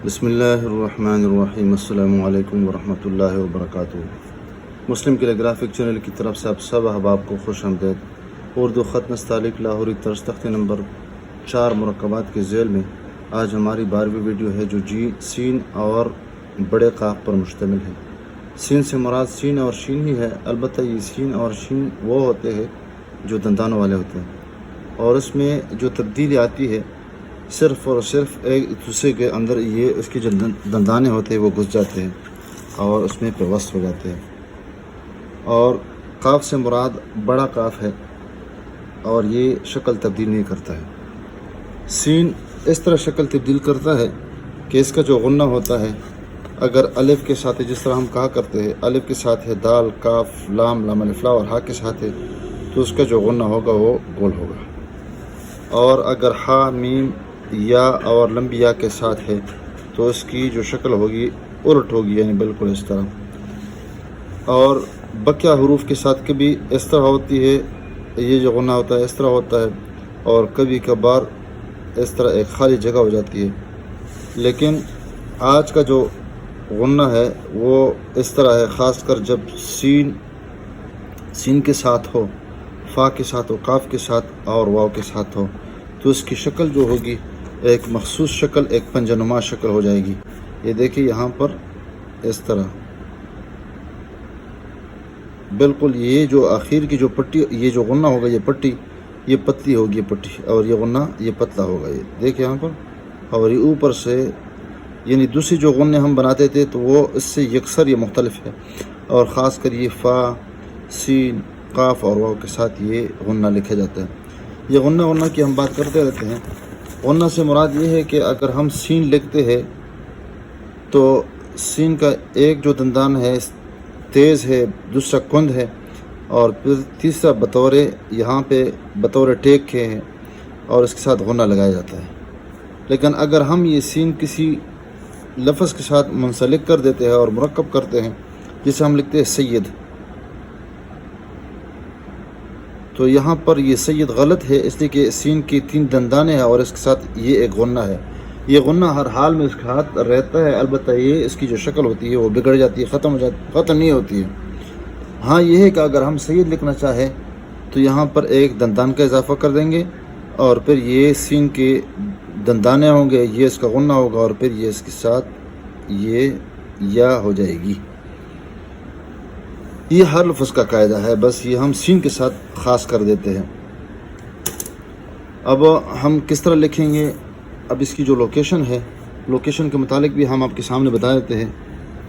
بسم اللہ الرحمن الرحیم۔ السلام علیکم ورحمۃ اللہ وبرکاتہ۔ مسلم کیلیگرافک چینل کی طرف سے آپ سب احباب کو خوش آمدید۔ اردو خط نستعلیق لاہوری طرز تختی نمبر 4 مرکبات کے ذیل میں آج ہماری 12ویں ویڈیو ہے جو سین اور بڑے قاف پر مشتمل ہے۔ سین سے مراد سین اور شین ہی ہے، البتہ یہ سین اور شین وہ ہوتے ہیں جو دندانوں والے ہوتے ہیں، اور اس میں جو تبدیلی آتی ہے صرف اور صرف ایک دوسرے کے اندر یہ اس کے جو دندانے ہوتے ہیں وہ گھس جاتے ہیں اور اس میں پیوست ہو جاتے ہیں۔ اور قاف سے مراد بڑا قاف ہے اور یہ شکل تبدیل نہیں کرتا ہے۔ سین اس طرح شکل تبدیل کرتا ہے کہ اس کا جو غنہ ہوتا ہے اگر الف کے ساتھ ہے، جس طرح ہم کہا کرتے ہیں الف کے ساتھ ہے دال، کاف، لام الف لا اور ہا کے ساتھ ہے، تو اس کا جو غنہ ہوگا وہ گول ہوگا۔ اور اگر ہا، میم، یا اور لمبی یا کے ساتھ ہے تو اس کی جو شکل ہوگی الٹ ہوگی، یعنی بالکل اس طرح۔ اور بقیہ حروف کے ساتھ کبھی اس طرح ہوتی ہے، یہ جو غنہ ہوتا ہے اس طرح ہوتا ہے، اور کبھی کبھار اس طرح ایک خالی جگہ ہو جاتی ہے۔ لیکن آج کا جو غنہ ہے وہ اس طرح ہے، خاص کر جب سین کے ساتھ ہو، فا کے ساتھ ہو، کاف کے ساتھ اور واو کے ساتھ ہو، تو اس کی شکل جو ہوگی ایک مخصوص شکل، ایک پنجنما شکل ہو جائے گی۔ یہ دیکھیں یہاں پر اس طرح بالکل یہ جو آخر کی جو پٹی، یہ جو غنہ ہوگا یہ پٹی، یہ پتلی ہوگی یہ پٹی، اور یہ غنہ یہ پتلا ہوگا، یہ دیکھیں یہاں پر۔ اور یہ اوپر سے یعنی دوسری جو غنے ہم بناتے تھے تو وہ اس سے یکسر یہ مختلف ہے، اور خاص کر یہ فا، سین، قاف اور واو کے ساتھ یہ غنہ لکھا جاتا ہے۔ یہ غنہ کی ہم بات کرتے رہتے ہیں۔ غنہ سے مراد یہ ہے کہ اگر ہم سین لکھتے ہیں تو سین کا ایک جو دندان ہے تیز ہے، دوسرا کند ہے، اور پھر تیسرا بطور یہاں پہ بطور ٹیک کے ہے، اور اس کے ساتھ غنہ لگایا جاتا ہے۔ لیکن اگر ہم یہ سین کسی لفظ کے ساتھ منسلک کر دیتے ہیں اور مرکب کرتے ہیں، جسے ہم لکھتے ہیں سید، تو یہاں پر یہ سید غلط ہے، اس لیے کہ سین کی 3 دندانے ہیں اور اس کے ساتھ یہ ایک غنہ ہے۔ یہ غنہ ہر حال میں اس کے ہاتھ رہتا ہے، البتہ یہ اس کی جو شکل ہوتی ہے وہ بگڑ جاتی ہے، ختم نہیں ہوتی ہے۔ ہاں یہ ہے کہ اگر ہم سید لکھنا چاہیں تو یہاں پر ایک دندان کا اضافہ کر دیں گے، اور پھر یہ سین کے دندانے ہوں گے، یہ اس کا غنہ ہوگا، اور پھر یہ اس کے ساتھ یہ یا ہو جائے گی۔ یہ ہر لفظ کا قاعدہ ہے، بس یہ ہم سین کے ساتھ خاص کر دیتے ہیں۔ اب ہم کس طرح لکھیں گے؟ اب اس کی جو لوکیشن ہے، لوکیشن کے متعلق بھی ہم آپ کے سامنے بتا دیتے ہیں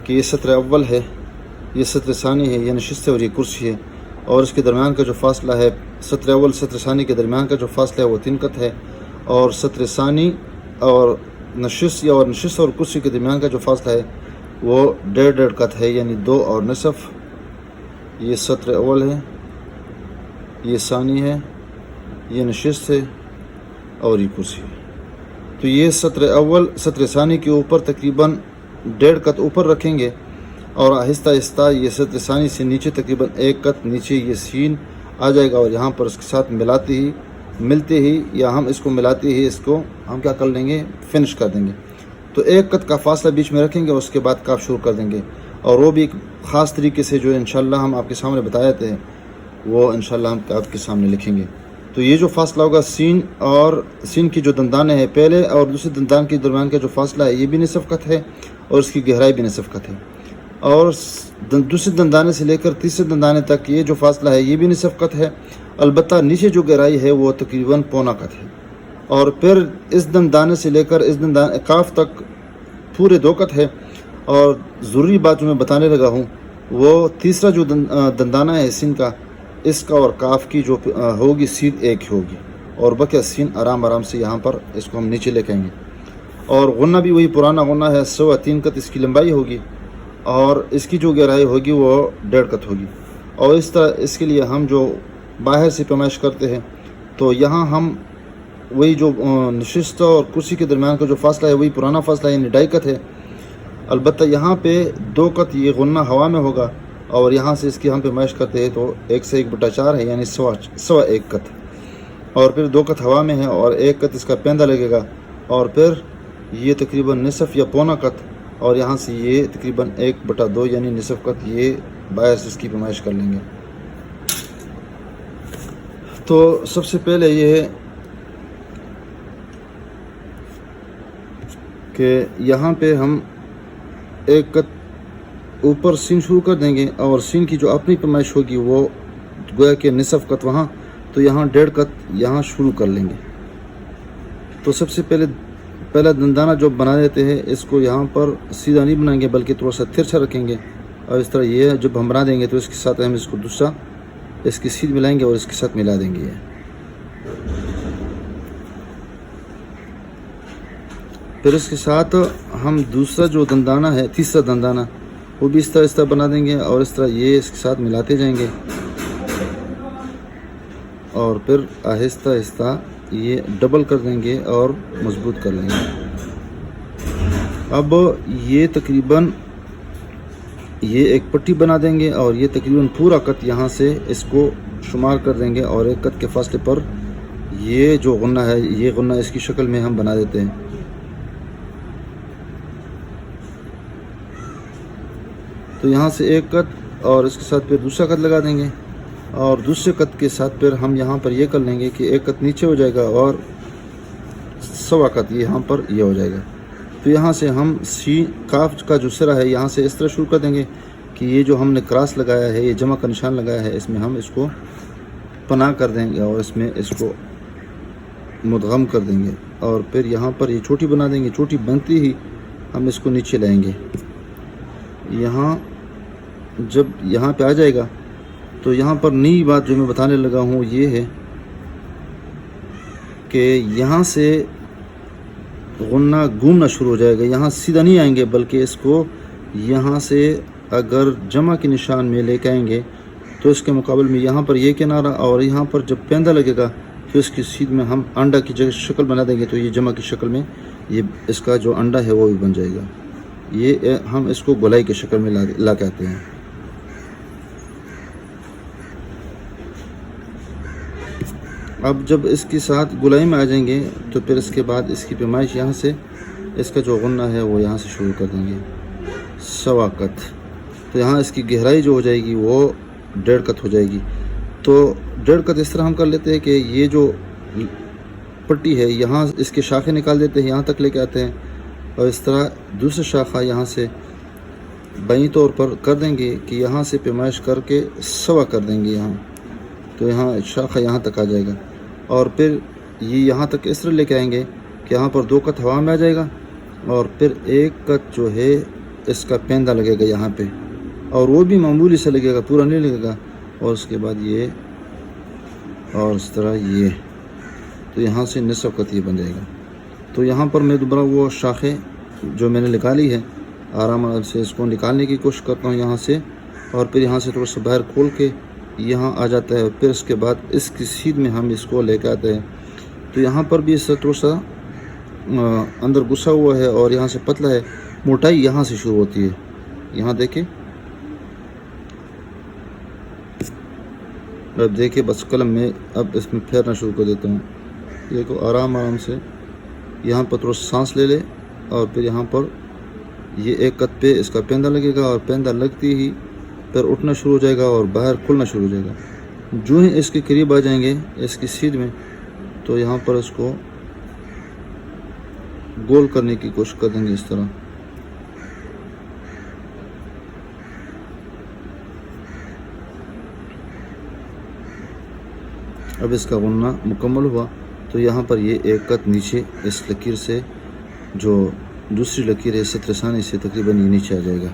کہ یہ سطر اول ہے، یہ سطر ثانی ہے، یہ نشست ہے اور یہ کرسی ہے، اور اس کے درمیان کا جو فاصلہ ہے، سطر اول سطر ثانی کے درمیان کا جو فاصلہ ہے وہ 3 قط ہے، اور سطر ثانی اور نشست اور کرسی کے درمیان کا جو فاصلہ ہے وہ 1.5 قط ہے، یعنی 2 اور نصف۔ یہ سطر اول ہے، یہ ثانی ہے، یہ نشست ہے اور یہ کرسی ہے۔ تو یہ سطر اول سطر ثانی کے اوپر تقریباً 1.5 قط اوپر رکھیں گے، اور آہستہ آہستہ یہ سطر ثانی سے نیچے تقریباً 1 قط نیچے یہ سین آ جائے گا، اور یہاں پر اس کے ساتھ ملتے ہی یا ہم اس کو ملاتے ہی اس کو ہم کیا کر لیں گے، فنش کر دیں گے۔ تو 1 قط کا فاصلہ بیچ میں رکھیں گے، اس کے بعد کاف شروع کر دیں گے، اور وہ بھی ایک خاص طریقے سے جو انشاءاللہ ہم آپ کے سامنے بتائے تھے وہ انشاءاللہ ہم آپ کے سامنے لکھیں گے۔ تو یہ جو فاصلہ ہوگا سین کی جو دندانے ہیں پہلے اور دوسرے دندان کے درمیان کا جو فاصلہ ہے یہ بھی نصف قط ہے، اور اس کی گہرائی بھی نصف قط ہے، اور دوسرے دندانے سے لے کر تیسرے دندانے تک یہ جو فاصلہ ہے یہ بھی نصف قط ہے، البتہ نیچے جو گہرائی ہے وہ تقریباً پونا قط ہے، اور پھر اس دندانے سے لے کر اس کاف تک پورے 2 قط ہے۔ اور ضروری بات جو میں بتانے لگا ہوں وہ تیسرا جو دندانہ ہے سین کا، اس کا اور کاف کی جو ہوگی سین ایک ہوگی، اور بقیہ سین آرام سے یہاں پر اس کو ہم نیچے لے کے آئیں گے۔ اور غنہ بھی وہی پرانا غنہ ہے، 3 قط اس کی لمبائی ہوگی، اور اس کی جو گہرائی ہوگی وہ 1.5 قط ہوگی۔ اور اس طرح اس کے لیے ہم جو باہر سے پیمائش کرتے ہیں تو یہاں ہم وہی جو نشست اور کرسی کے درمیان کا جو فاصلہ ہے وہی پرانا فاصلہ ہے، یعنی 2.5 قط ہے، البتہ یہاں پہ 2 قط یہ غنہ ہوا میں ہوگا، اور یہاں سے اس کی ہم پیمائش کرتے ہیں تو 1 سے 1/4 ہے، یعنی 1.25 قط، اور پھر 2 قط ہوا میں ہے اور 1 قط اس کا پیندہ لگے گا، اور پھر یہ تقریباً نصف یا پونا قط، اور یہاں سے یہ تقریباً 1/2 یعنی نصف قط یہ باہر سے اس کی پیمائش کر لیں گے۔ تو سب سے پہلے یہ ہے کہ یہاں پہ ہم 1 قط اوپر سین شروع کر دیں گے، اور سین کی جو اپنی پیمائش ہوگی وہ گویا کہ نصف قط وہاں، تو یہاں 1.5 قط یہاں شروع کر لیں گے۔ تو سب سے پہلا دندانہ جو بنا دیتے ہیں اس کو یہاں پر سیدھا نہیں بنائیں گے بلکہ تھوڑا سا ترچھا رکھیں گے، اور اس طرح یہ جب ہم بنا دیں گے تو اس کے ساتھ ہم اس کو دوسرا اس کی سیدھ ملائیں گے اور اس کے ساتھ ملا دیں گے۔ پھر اس کے ساتھ ہم دوسرا جو دندانہ ہے، تیسرا دندانہ، وہ بھی اس طرح بنا دیں گے، اور اس طرح یہ اس کے ساتھ ملاتے جائیں گے، اور پھر آہستہ آہستہ یہ ڈبل کر دیں گے اور مضبوط کر لیں گے۔ اب یہ تقریباً یہ ایک پٹی بنا دیں گے، اور یہ تقریباً پورا قط یہاں سے اس کو شمار کر دیں گے، اور 1 قط کے فاصلے پر یہ جو غنہ ہے، یہ غنہ اس کی شکل میں ہم بنا دیتے ہیں۔ تو یہاں سے 1 قط اور اس کے ساتھ پھر دوسرا قط لگا دیں گے، اور دوسرے قط کے ساتھ پھر ہم یہاں پر یہ کر لیں گے کہ 1 قط نیچے ہو جائے گا اور 1.25 قط یہاں پر یہ ہو جائے گا۔ تو یہاں سے ہم کاف کا جو سرا ہے یہاں سے اس طرح شروع کر دیں گے کہ یہ جو ہم نے کراس لگایا ہے، یہ جمع کا نشان لگایا ہے، اس میں ہم اس کو پناہ کر دیں گے اور اس میں اس کو مدغم کر دیں گے، اور پھر یہاں پر یہ چوٹی بنا دیں گے۔ چوٹی بنتی ہی ہم اس کو نیچے لائیں گے۔ یہاں جب یہاں پہ آ جائے گا تو یہاں پر نئی بات جو میں بتانے لگا ہوں یہ ہے کہ یہاں سے غنہ گھومنا شروع ہو جائے گا، یہاں سیدھا نہیں آئیں گے بلکہ اس کو یہاں سے اگر جمع کے نشان میں لے کے آئیں گے تو اس کے مقابل میں یہاں پر یہ کنارہ، اور یہاں پر جب پیندہ لگے گا تو اس کی سیدھ میں ہم انڈا کی جگہ شکل بنا دیں گے، تو یہ جمع کی شکل میں یہ اس کا جو انڈا ہے وہ بھی بن جائے گا۔ یہ ہم اس کو گولائی کی شکل میں لا کے آتے ہیں۔ اب جب اس کے ساتھ گولائی میں آ جائیں گے تو پھر اس کے بعد اس کی پیمائش یہاں سے اس کا جو غنہ ہے وہ یہاں سے شروع کر دیں گے 1.25 قط۔ تو یہاں اس کی گہرائی جو ہو جائے گی وہ 1.5 قط ہو جائے گی۔ تو 1.5 قط اس طرح ہم کر لیتے ہیں کہ یہ جو پٹی ہے یہاں اس کے شاخیں نکال دیتے ہیں، یہاں تک لے کے آتے ہیں، اور اس طرح دوسرا شاخہ یہاں سے بائیں طور پر کر دیں گے کہ یہاں سے پیمائش کر کے 1.25 کر دیں گے یہاں، تو یہاں شاخہ یہاں تک آ جائے گا، اور پھر یہ یہاں تک اس طرح لے کے آئیں گے کہ یہاں پر 2 قط ہوا میں آ جائے گا، اور پھر 1 قط جو ہے اس کا پیندہ لگے گا یہاں پہ، اور وہ بھی معمولی سے لگے گا، پورا نہیں لگے گا، اور اس کے بعد یہ اور اس طرح یہ، تو یہاں سے نصف قط یہ بن جائے گا۔ تو یہاں پر میں دوبارہ وہ شاخیں جو میں نے نکالی ہے آرام سے اس کو نکالنے کی کوشش کرتا ہوں یہاں سے، اور پھر یہاں سے تھوڑا سا باہر کھول کے یہاں آ جاتا ہے، پھر اس کے بعد اس کی سیدھ میں ہم اس کو لے کے آتے ہیں۔ تو یہاں پر بھی اس سے تھوڑا سا اندر گھسا ہوا ہے اور یہاں سے پتلا ہے، موٹائی یہاں سے شروع ہوتی ہے، یہاں دیکھیں، اب دیکھیں بس قلم میں اب اس میں پھیرنا شروع کر دیتا ہوں، دیکھو آرام سے یہاں پر تھوڑا سانس لے لے، اور پھر یہاں پر یہ 1 قط پہ اس کا پیندہ لگے گا، اور پیندہ لگتی ہی پھر اٹھنا شروع ہو جائے گا اور باہر کھلنا شروع ہو جائے گا۔ جو ہی اس کے قریب آ جائیں گے اس کی سیدھ میں تو یہاں پر اس کو گول کرنے کی کوشش کر دیں گے اس طرح۔ اب اس کا غنہ مکمل ہوا تو یہاں پر یہ 1 قط نیچے اس لکیر سے جو دوسری لکیر ہے ستر ثانی سے تقریباً یہ نیچے آ جائے گا۔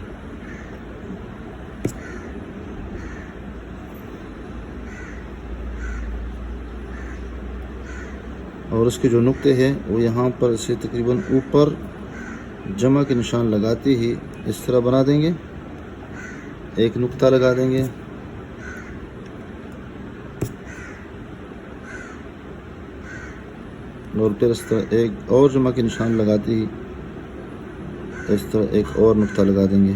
اور اس کے جو نقطے ہیں وہ یہاں پر اسے تقریباً اوپر جمع کے نشان لگاتے ہی اس طرح بنا دیں گے، ایک نقطہ لگا دیں گے، اور پھر اس طرح ایک اور جمع کے نشان لگاتے ہی اس طرح ایک اور نقطہ لگا دیں گے۔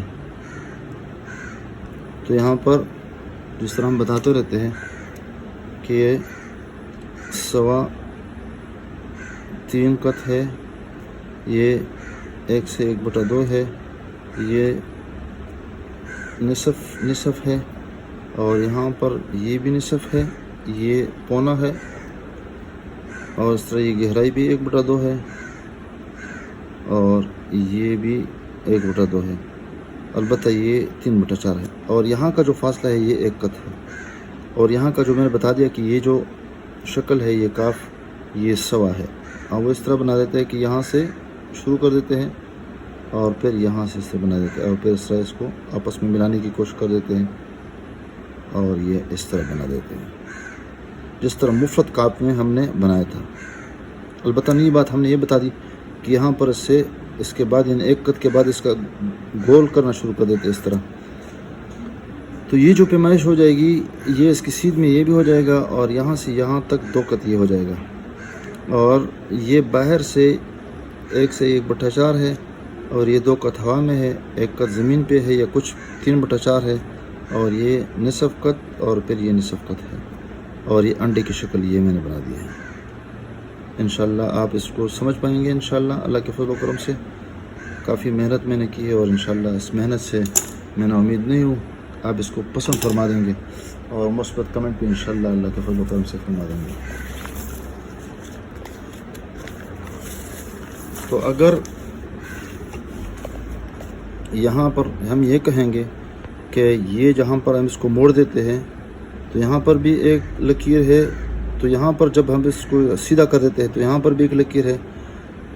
تو یہاں پر جس طرح ہم بتاتے رہتے ہیں کہ یہ 3.25 قط ہے، یہ 1 سے 1/2 ہے، یہ نصف ہے، اور یہاں پر یہ بھی نصف ہے، یہ پونا ہے، اور اس طرح یہ گہرائی بھی 1/2 ہے، اور یہ بھی 1/2 ہے، البتہ یہ 3/4 ہے، اور یہاں کا جو فاصلہ ہے یہ 1 قط ہے، اور یہاں کا جو میں نے بتا دیا کہ یہ جو شکل ہے یہ کاف یہ سوا ہے، اور وہ اس طرح بنا دیتے ہیں کہ یہاں سے شروع کر دیتے ہیں اور پھر یہاں سے اس طرح بنا دیتے ہیں، اور پھر اس طرح اس کو آپس میں ملانے کی کوشش کر دیتے ہیں، اور یہ اس طرح بنا دیتے ہیں جس طرح مفرد کاف میں ہم نے بنایا تھا۔ البتہ نئی بات ہم نے یہ بتا دی کہ یہاں پر اس کے بعد یعنی 1 قط کے بعد اس کا گول کرنا شروع کر دیتے ہیں اس طرح، تو یہ جو پیمائش ہو جائے گی یہ اس کی سیدھ میں یہ بھی ہو جائے گا، اور یہاں سے یہاں تک 2 قط یہ ہو جائے گا، اور یہ باہر سے 1 سے 1/4 ہے، اور یہ 2 قط ہوا میں ہے، 1 قط زمین پہ ہے یا کچھ 3/4 ہے، اور یہ نصف قط اور پھر یہ نصف قط ہے، اور یہ انڈے کی شکل یہ میں نے بنا دی ہے۔ انشاءاللہ آپ اس کو سمجھ پائیں گے انشاءاللہ اللہ کے فضل و کرم سے۔ کافی محنت میں نے کی ہے، اور انشاءاللہ اس محنت سے میں نے امید نہیں ہوں آپ اس کو پسند فرما دیں گے، اور مثبت کمنٹ بھی انشاءاللہ اللہ کے فضل و کرم سے فرما دیں گے۔ تو اگر یہاں پر ہم یہ کہیں گے کہ یہ جہاں پر ہم اس کو موڑ دیتے ہیں تو یہاں پر بھی ایک لکیر ہے، تو یہاں پر جب ہم اس کو سیدھا کر دیتے ہیں تو یہاں پر بھی ایک لکیر ہے،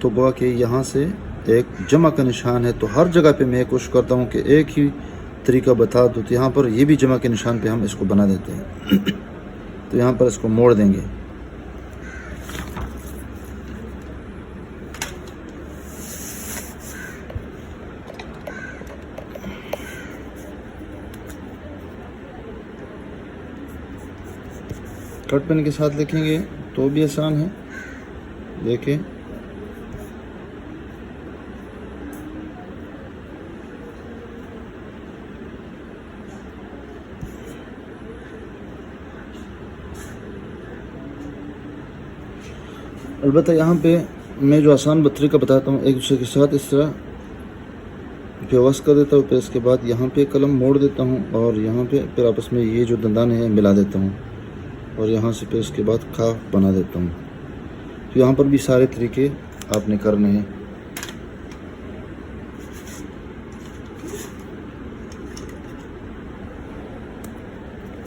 تو گویا کہ یہاں سے ایک جمع کا نشان ہے، تو ہر جگہ پہ میں کوشش کرتا ہوں کہ ایک ہی طریقہ بتا دوں، تو یہاں پر یہ بھی جمع کے نشان پہ ہم اس کو بنا دیتے ہیں تو یہاں پر اس کو موڑ دیں گے۔ کٹ پین کے ساتھ لکھیں گے تو بھی آسان ہے، دیکھیں البتہ یہاں پہ میں جو آسان طریقہ بتاتا ہوں، ایک دوسرے کے ساتھ اس طرح پیوست کر دیتا ہوں، پھر اس کے بعد یہاں پہ قلم موڑ دیتا ہوں، اور یہاں پہ پھر آپس میں یہ جو دندان ہیں ملا دیتا ہوں، اور یہاں سے پھر اس کے بعد کاف بنا دیتا ہوں۔ تو یہاں پر بھی سارے طریقے آپ نے کرنے ہیں۔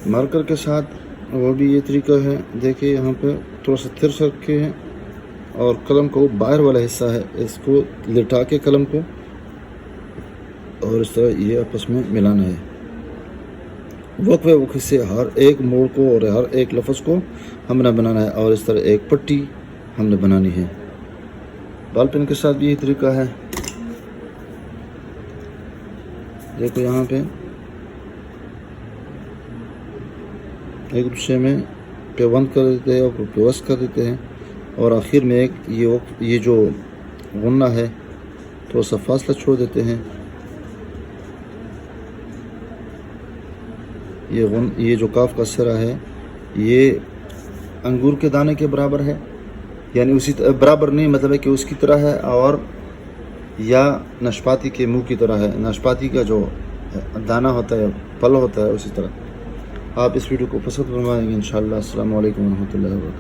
مارکر کے ساتھ وہ بھی یہ طریقہ ہے، دیکھیں یہاں پہ تھوڑا سا ترس رکھے ہیں، اور قلم کو باہر والا حصہ ہے اس کو لٹا کے قلم کو، اور اس طرح یہ آپس میں ملانا ہے وقفے وقفے سے، ہر ایک موڑ کو اور ہر ایک لفظ کو ہم نے بنانا ہے، اور اس طرح ایک پٹی ہم نے بنانی ہے۔ بال پین کے ساتھ بھی یہی طریقہ ہے، دیکھو یہاں پہ ایک دوسرے میں پیوند کر دیتے ہیں اور پیوست کر دیتے ہیں، اور آخر میں ایک یہ جو غنہ ہے تھوڑا سا فاصلہ چھوڑ دیتے ہیں، یہ جو کاف کا سرا ہے یہ انگور کے دانے کے برابر ہے، یعنی اسی برابر نہیں مطلب ہے کہ اس کی طرح ہے، اور یا ناشپاتی کے منہ کی طرح ہے، ناشپاتی کا جو دانہ ہوتا ہے پھل ہوتا ہے اسی طرح۔ آپ اس ویڈیو کو پسند فرمائیں گے انشاءاللہ۔ السلام علیکم ورحمۃ اللہ وبرکاتہ۔